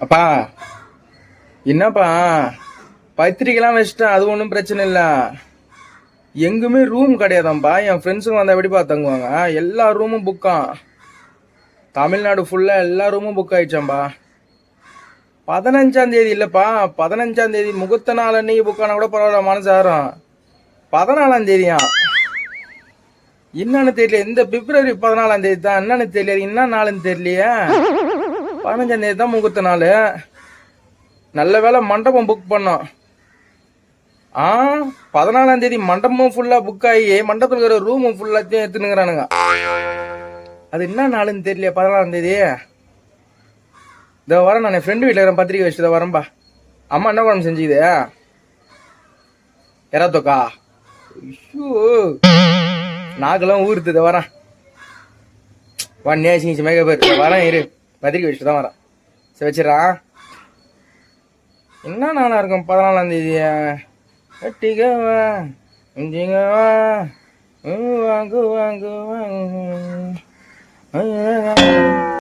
அப்பா என்னப்பா பத்திரிக்கைலாம் வச்சுட்டேன், அது ஒன்றும் பிரச்சனை இல்லை. எங்குமே ரூம் கிடையாதான்ப்பா. என் ஃப்ரெண்ட்ஸுங்க வந்தால் எப்படிப்பா தங்குவாங்க? எல்லா ரூமும் புக்கான். தமிழ்நாடு ஃபுல்லாக எல்லா ரூமும் புக் ஆயிடுச்சாம்பா. 15ஆம் தேதி இல்லைப்பா, 15ஆம் தேதி முகூர்த்த நாள் அன்னைக்கு புக்கானா கூட பரவாயில்ல, மனசு ஆறும். 14ஆம் தேதியா என்னன்னு தெரியல. இந்த பிப்ரவரி 14ஆம் தேதி தான் என்னன்னு தெரியல, என்ன நாளுன்னு தெரியலையே. 15ஆம் தேதி தான் முகூர்த்த நாள். நல்ல வேலை மண்டபம் புக் பண்ணோம். 14ஆம் தேதி மண்டபமும் ஃபுல்லா புக் ஆகி மண்டபத்தில் இருக்கிற ரூமும் ஃபுல்லாத்தையும் எடுத்துனுங்கிறானுங்க. அது என்ன நாளுன்னு தெரியல. 14ஆம் தேதி இதோ வரேன். நான் என் ஃப்ரெண்டு வீட்டில் இருக்கிற பத்திரிக்கை வச்சுட்டு வரேன்பா. அம்மா என்ன குழம்பு செஞ்சுக்குது? எறாத்தோக்கா? ஐயோ, நாக்கெல்லாம் ஊறுது. இதை வரேன். நேசிச்சு மேக போயிரு. வரேன், இரு. பத்திரிக்கை வச்சுட்டு தான் வரேன். சரி வச்சிடறான். என்ன நாளா இருக்கும் 14ஆம் தேதி? கட்டிக்கவா இஞ்சிங்கவா வாங்கு வாங்கு வாங்கு